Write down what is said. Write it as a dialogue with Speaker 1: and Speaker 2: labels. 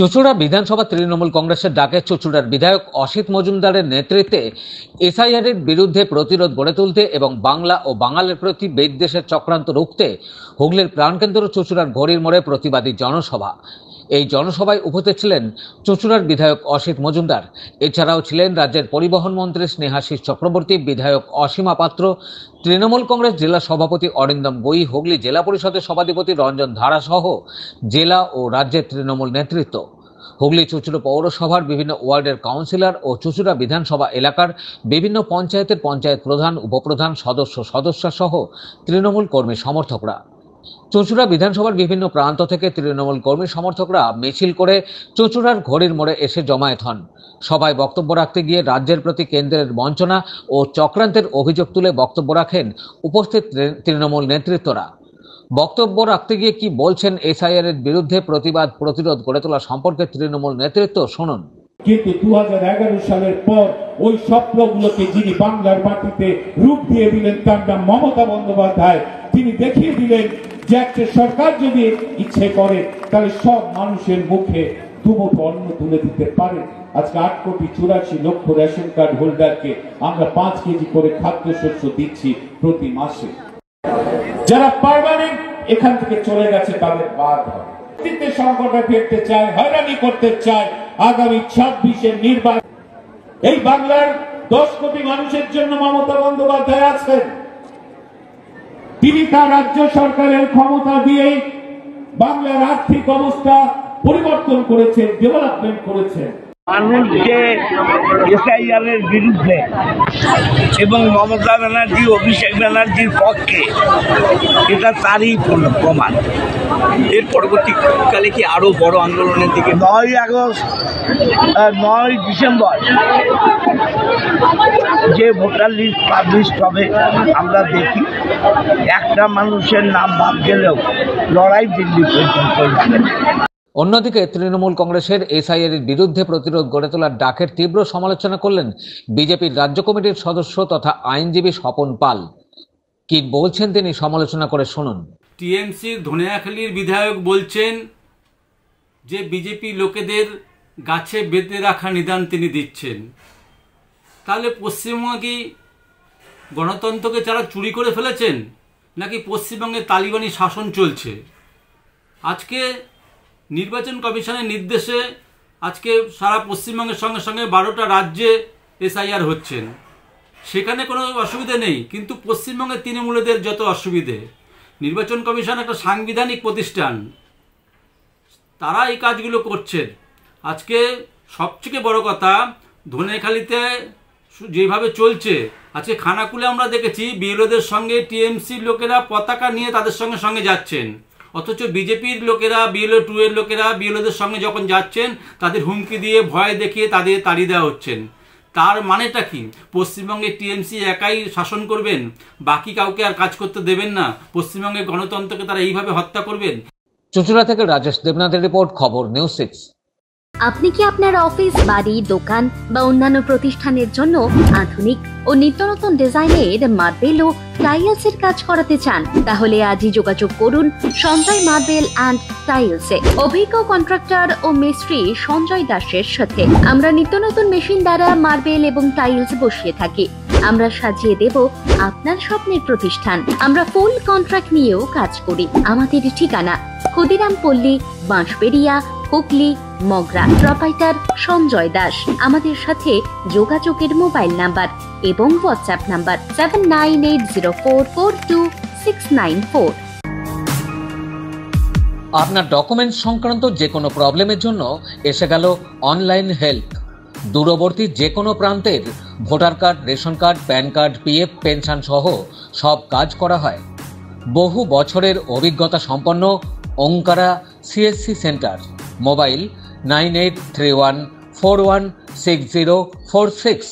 Speaker 1: চুঁচুড়া বিধানসভা তৃণমূল কংগ্রেসের ডাকে চুঁচুড়ার বিধায়ক অসিত মজুমদারের নেতৃত্বে এসআইআরের বিরুদ্ধে প্রতিরোধ গড়ে তুলতে এবং বাংলা ও বাঙালির প্রতি বিদ্বেষের চক্রান্ত রুখতে হুগলির প্রাণকেন্দ্র চুঁচুড়ার ঘড়ির মোড়ে প্রতিবাদী জনসভা। এই জনসভায় উপস্থিত ছিলেন চুঁচুড়ার বিধায়ক অসিত মজুমদার। এছাড়াও ছিলেন রাজ্যের পরিবহন মন্ত্রী স্নেহাশিস চক্রবর্তী, বিধায়ক অসীমা পাত্র, তৃণমূল কংগ্রেস জেলা সভাপতি অরিন্দম গোই, হুগলি জেলা পরিষদের সভাধিপতি রঞ্জন ধারা সহ জেলা ও রাজ্যের তৃণমূল নেতৃত্ব। হুগলি চুঁচুড়া পৌরসভার বিভিন্ন ওয়ার্ডের কাউন্সিলর ও চুঁচুড়া বিধানসভা এলাকার বিভিন্ন পঞ্চায়েতের পঞ্চায়েত প্রধান, উপপ্রধান, সদস্য সহ তৃণমূল কর্মী সমর্থকরা। চুঁচুড়া বিধানসভার বিভিন্ন প্রান্ত থেকে তৃণমূল কর্মী সমর্থকরা মিছিল করে চুঁচুড়ার ঘড়ির মোড়ে এসে জমায়েত হন। সভায় বক্তব্য রাখতে গিয়ে রাজ্যের প্রতি কেন্দ্রের বঞ্চনা ও চক্রান্তের অভিযোগ তুলে বক্তব্য রাখেন উপস্থিত তৃণমূল নেতৃত্বরা। বক্তব্য রাখতে গিয়ে কি বলছেন এসআইআর এর বিরুদ্ধে প্রতিরোধ গড়ে তোলা সম্পর্কে তৃণমূল নেতৃত্ব শুনুন।
Speaker 2: কিন্তু 2011 সালের পর ওই স্বপ্নগুলোকে যিনি বাংলার মাটিতে রূপ দিয়ে দিলেন তার নাম মমতা বন্দ্যোপাধ্যায়। তিনি দেখিয়ে দিলেন যে একটা সরকার যদি ইচ্ছে করে তাহলে সব মানুষের মুখে দুমুঠো অন্ন তুলে দিতে পারে। আজকে 8,84,00,000 রেশন কার্ড হোল্ডারকে আমরা 5 কেজি করে খাদ্যশস্য দিচ্ছি প্রতি মাসে। যারা পারমানেন্ট এখান থেকে চলে গেছে তাদের বাদ হয়, সংকটে ফেলতে চায়, হয়রানি করতে চায়। আগামী 26-এর নির্বাচন এই বাংলার 10 কোটি মানুষের জন্য মমতা বন্দ্যোপাধ্যায় আছেন। তিনি তার রাজ্য সরকারের ক্ষমতা দিয়েই বাংলার আর্থিক অবস্থা পরিবর্তন করেছেন, ডেভেলপমেন্ট করেছেন।
Speaker 3: মানুষ যে এসআইআর এর বিরুদ্ধে এবং মমতা ব্যানার্জি, অভিষেক ব্যানার্জির পক্ষে, এটা তারই প্রমাণ।
Speaker 4: এর পরবর্তীকালে কি আরো বড় আন্দোলনের দিকে
Speaker 3: 9 আগস্ট 9 ডিসেম্বর যে ভোটার লিস্ট পাবলিশ হবে আমরা দেখি, একটা মানুষের নাম বাদ গেলেও লড়াই দিল্লি পর্যন্ত যাবে।
Speaker 1: অন্যদিকে তৃণমূল কংগ্রেসের এসআইআর এর বিরুদ্ধে প্রতিরোধ গড়ে তোলার ডাকের তীব্র সমালোচনা করলেন বিজেপির রাজ্য কমিটির সদস্য তথা আইনজীবী স্বপন পাল। কি বলছেন তিনি, সমালোচনা করে শুনুন।
Speaker 5: টিএমসির ধনিয়াখালীর বিধায়ক বলছেন যে বিজেপি লোকেদের গাছে বেঁধে রাখা নিদান তিনি দিচ্ছেন। তাহলে পশ্চিমবঙ্গে কি গণতন্ত্রকে যারা চুরি করে ফেলেছেন, নাকি পশ্চিমবঙ্গে তালিবানি শাসন চলছে? আজকে নির্বাচন কমিশনের নির্দেশে আজকে সারা পশ্চিমবঙ্গের সঙ্গে সঙ্গে 12টা রাজ্যে এসআইআর হচ্ছেন। সেখানে কোনো অসুবিধে নেই, কিন্তু পশ্চিমবঙ্গের তৃণমূলদের যত অসুবিধে। নির্বাচন কমিশন একটা সাংবিধানিক প্রতিষ্ঠান, তারা এই কাজগুলো করছেন। আজকে সবথেকে বড় কথা, ধনিয়াখালীতে যেভাবে চলছে, আজকে খানাকুলে আমরা দেখেছি বিএলওদের সঙ্গে টিএমসির লোকেরা পতাকা নিয়ে তাদের সঙ্গে সঙ্গে যাচ্ছেন, অথচ বিজেপির লোকেরা, বিএলও 2 এর লোকেরা বিএলওদের সঙ্গে যখন যাচ্ছেন তাদের হুমকি দিয়ে, ভয় দেখিয়ে তাদের তাড়িয়ে দেওয়া হচ্ছেন। তার মানেটা কি? পশ্চিমবঙ্গে টিএমসি একাই শাসন করবেন, বাকি কাউকে আর কাজ করতে দেবেন না? পশ্চিমবঙ্গের গণতন্ত্রকে তারা এইভাবে হত্যা করবেন?
Speaker 1: চুঁচুড়া থেকে রাজেশ দেবনাথের রিপোর্ট, খবর নিউজ 6।
Speaker 6: আপনি কি আপনার অফিস, বাড়ি, দোকান বা অন্যান্য প্রতিষ্ঠানের জন্য আধুনিক ও নিত্য নতুন ডিজাইনের মার্বেল ও টাইলস এর কাজ করাতে চান? তাহলে আজই যোগাযোগ করুন সঞ্জয় মার্বেল অ্যান্ড টাইলসে। অভিজ্ঞ কন্ট্রাক্টর ও মিস্ত্রি সঞ্জয় দাসের সাথে আমরা নিত্য নতুন মেশিন দ্বারা মার্বেল এবং টাইলস বসিয়ে থাকি। আমরা সাজিয়ে দেব আপনার স্বপ্নের প্রতিষ্ঠান। আমরা ফুল কন্ট্রাক্ট নিয়েও কাজ করি। আমাদের ঠিকানা ক্ষুদিরাম পল্লী, বাঁশবেড়িয়া, হুগলি, মগরা। প্রোপাইটার সঞ্জয় দাস। আমাদের সাথে যোগাযোগের মোবাইল নাম্বার এবং হোয়াটসঅ্যাপ নাম্বার 7980442694।
Speaker 1: আপনার ডকুমেন্ট সংক্রান্ত যে কোনো প্রবলেমের জন্য এসে গেল অনলাইন হেল্প। দূরবর্তী যে কোনো প্রান্তের voter card, ration card, pan card, PF, pension সহ সব কাজ করা হয়। বহু বছরের অভিজ্ঞতা সম্পন্ন ওঙ্কারা সিএসসি সেন্টার। মোবাইল 9831416046।